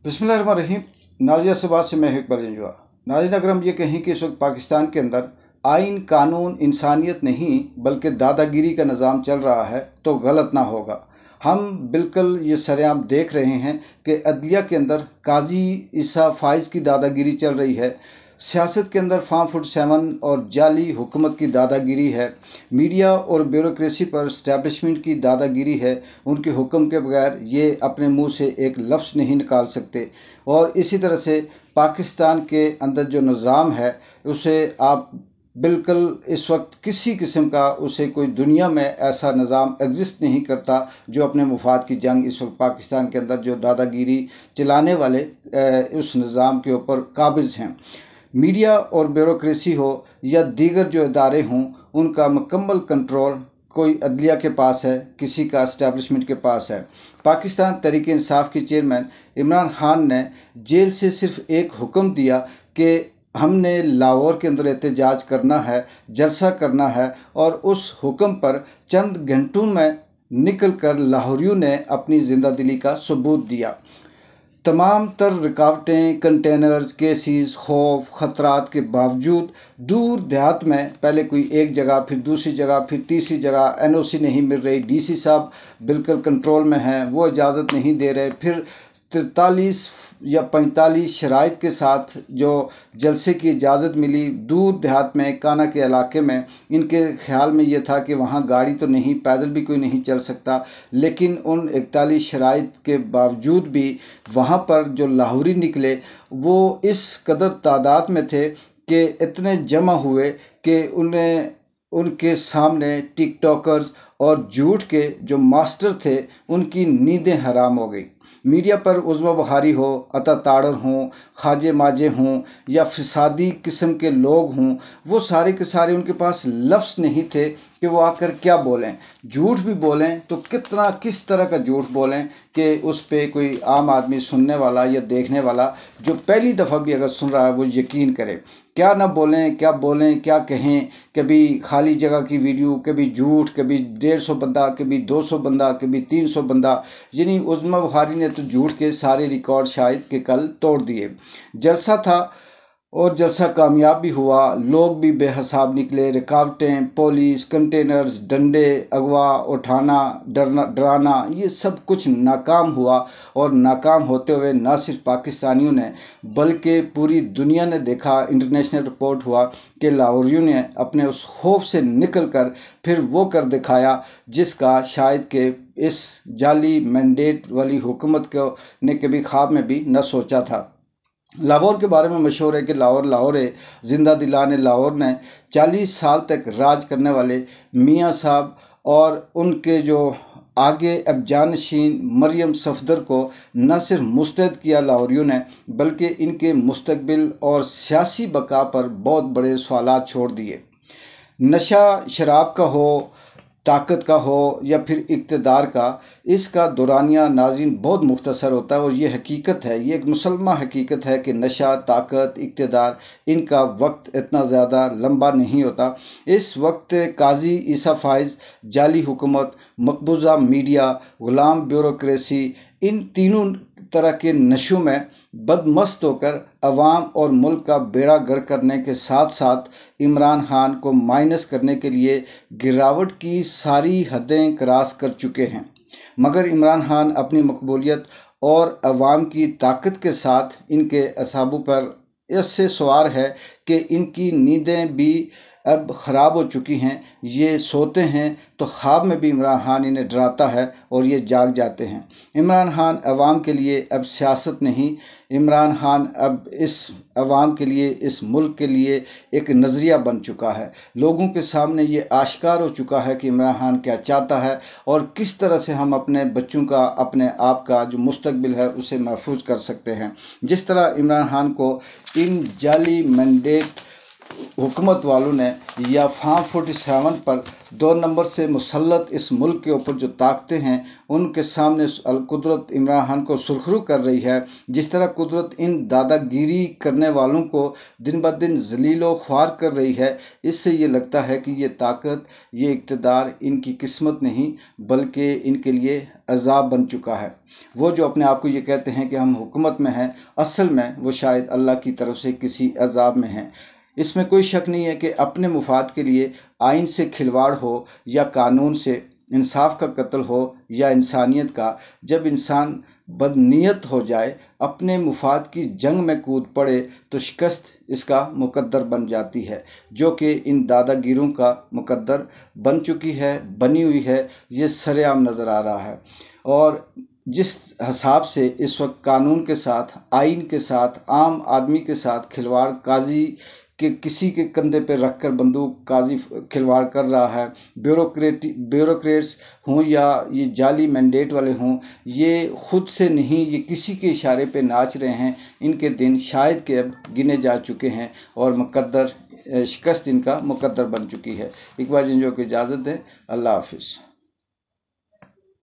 बिस्मिल्लाहिर्रहमानिर्रहीम। नाजिया से बात से मैं इकबाल जंजुआ। नाज़रीन, अगर हम ये कहें कि इस वक्त पाकिस्तान के अंदर आइन कानून इंसानियत नहीं बल्कि दादागिरी का निज़ाम चल रहा है तो गलत ना होगा। हम बिल्कुल ये सरेआम देख रहे हैं कि अदलिया के अंदर काजी ईसा फाइज़ की दादागिरी चल रही है। सियासत के अंदर फार्म 47 और जाली हुकूमत की दादागिरी है। मीडिया और ब्यूरोक्रेसी पर इस्टेब्लिशमेंट की दादागिरी है। उनके हुक्म के बगैर ये अपने मुंह से एक लफ्ज़ नहीं निकाल सकते। और इसी तरह से पाकिस्तान के अंदर जो निज़ाम है उसे आप बिल्कुल इस वक्त किसी किस्म का उसे कोई दुनिया में ऐसा निज़ाम एग्जिस्ट नहीं करता जो अपने मुफाद की जंग इस वक्त पाकिस्तान के अंदर जो दादागिरी चलाने वाले उस निज़ाम के ऊपर काबिज़ हैं। मीडिया और ब्यूरोक्रेसी हो या दीगर जो इदारे हों, उनका मुकम्मल कंट्रोल कोई अदलिया के पास है, किसी का इस्टेब्लिशमेंट के पास है। पाकिस्तान तहरीक इंसाफ के चेयरमैन इमरान खान ने जेल से सिर्फ एक हुक्म दिया कि हमने लाहौर के अंदर एहतजाज करना है, जलसा करना है, और उस हुक्म पर चंद घंटों में निकल कर लाहौरियों ने अपनी जिंदा दिली का सबूत दिया। तमाम तर रुकावटें, कंटेनर्स, केसेस, खौफ, ख़तरात के बावजूद दूर देहात में पहले कोई एक जगह, फिर दूसरी जगह, फिर तीसरी जगह एनओसी नहीं मिल रही, डीसी साहब बिल्कुल कंट्रोल में हैं, वो इजाज़त नहीं दे रहे, फिर 43 या 45 शराइत के साथ जो जलसे की इजाज़त मिली दूर देहात में, काना के इलाके में। इनके ख्याल में ये था कि वहाँ गाड़ी तो नहीं, पैदल भी कोई नहीं चल सकता, लेकिन उन 41 शराइत के बावजूद भी वहाँ पर जो लाहौरी निकले वो इस कदर तादाद में थे कि इतने जमा हुए कि उन्हें उनके सामने टिकटॉकर्स और झूठ के जो मास्टर थे उनकी नींदें हराम हो गई। मीडिया पर उज़्मा बहारी हो, अता ताड़र हों, खाजे माजे हों या फिसादी किस्म के लोग हों, वो सारे के सारे उनके पास लफ्ज़ नहीं थे कि वो आकर क्या बोलें। झूठ भी बोलें तो किस तरह का झूठ बोलें कि उस पर कोई आम आदमी सुनने वाला या देखने वाला जो पहली दफ़ा भी अगर सुन रहा है वो यकीन करे। क्या ना बोलें, क्या बोलें, क्या कहें। कभी खाली जगह की वीडियो, कभी झूठ, कभी 150 बंदा, कभी 200 बंदा, कभी 300 बंदा। यानी उज़्मा बुखारी ने तो झूठ के सारे रिकॉर्ड शायद के कल तोड़ दिए। जलसा था और जलसा कामयाब भी हुआ, लोग भी बेहिसाब निकले, रुकावटें, पुलिस, कंटेनर्स, डंडे, अगवा उठाना, डराना, ये सब कुछ नाकाम हुआ। और नाकाम होते हुए ना सिर्फ पाकिस्तानियों ने बल्कि पूरी दुनिया ने देखा। इंटरनेशनल रिपोर्ट हुआ कि लाहौरियों ने अपने उस खौफ से निकल कर फिर वो कर दिखाया जिसका शायद के इस जाली मैंडेट वाली हुकूमत को ने कभी ख्वाब में भी न सोचा था। लाहौर के बारे में मशहूर है कि लाहौर है, जिंदा दिलाने लाहौर ने 40 साल तक राज करने वाले मियाँ साहब और उनके जो आगे अब जानशीन मरियम सफदर को न सिर्फ मुस्तैद किया लाहौरियों ने, बल्कि इनके मुस्तकबिल और सियासी बका पर बहुत बड़े सवालात छोड़ दिए। नशा शराब का हो, ताकत का हो या फिर इक़्तिदार का, इसका दौरानिया नाज़रीन बहुत मुख्तसर होता है। और ये हकीकत है, ये एक मुसलमा हकीकत है कि नशा, ताकत, इक़्तिदार, इनका वक्त इतना ज़्यादा लंबा नहीं होता। इस वक्त काजी ईसा फाइज़, जाली हुकूमत, मकबूजा मीडिया, ग़ुलाम ब्यूरोक्रेसी, इन तीनों तरह के नशों में बदमस्त होकर अवाम और मुल्क का बेड़ा गर्क करने के साथ साथ इमरान खान को माइनस करने के लिए गिरावट की सारी हदें क्रॉस कर चुके हैं। मगर इमरान खान अपनी मकबूलियत और अवाम की ताकत के साथ इनके असाबों पर इससे सवार है कि इनकी नींदें भी अब ख़राब हो चुकी हैं। ये सोते हैं तो ख्वाब में भी इमरान खान इन्हें डराता है और ये जाग जाते हैं। इमरान खान अवाम के लिए अब सियासत नहीं, इमरान खान अब इस अवाम के लिए, इस मुल्क के लिए एक नज़रिया बन चुका है। लोगों के सामने ये आश्कार हो चुका है कि इमरान खान क्या चाहता है और किस तरह से हम अपने बच्चों का, अपने आप का जो मुस्तकबिल है उसे महफूज कर सकते हैं। जिस तरह इमरान खान को इन जाली मैंडेट हुकूमत वालों ने या फार्म 47 पर 2 नंबर से मुसल्लत इस मुल्क के ऊपर जो ताकतें हैं उनके सामने कुदरत इमरान खान को सुरखरू कर रही है। जिस तरह कुदरत इन दादागिरी करने वालों को दिन ब दिन जलीलो ख्वार कर रही है, इससे ये लगता है कि ये ताकत, ये इक़्तिदार इनकी किस्मत नहीं बल्कि इनके लिए अज़ाब बन चुका है। वो जो अपने आप को ये कहते हैं कि हम हुकूमत में हैं, असल में वो शायद अल्लाह की तरफ से किसी अज़ाब में हैं। इसमें कोई शक नहीं है कि अपने मुफाद के लिए आइन से खिलवाड़ हो या कानून से, इंसाफ का कत्ल हो या इंसानियत का, जब इंसान बदनीयत हो जाए, अपने मुफाद की जंग में कूद पड़े तो शिकस्त इसका मुकद्दर बन जाती है, जो कि इन दादागिरों का मुकद्दर बन चुकी है, बनी हुई है। ये सरेआम नज़र आ रहा है। और जिस हिसाब से इस वक्त कानून के साथ, आइन के साथ, आम आदमी के साथ खिलवाड़ काजी के किसी के कंधे पर रख कर बंदूक काजी खिलवाड़ कर रहा है, ब्यूरोक्रेट्स हों या ये जाली मैंडेट वाले हों, ये खुद से नहीं, ये किसी के इशारे पे नाच रहे हैं। इनके दिन शायद के अब गिने जा चुके हैं और मुकद्दर शिकस्त इनका मुकद्दर बन चुकी है। इकबाल जिंजो को इजाज़त दें। अल्लाह हाफिज़।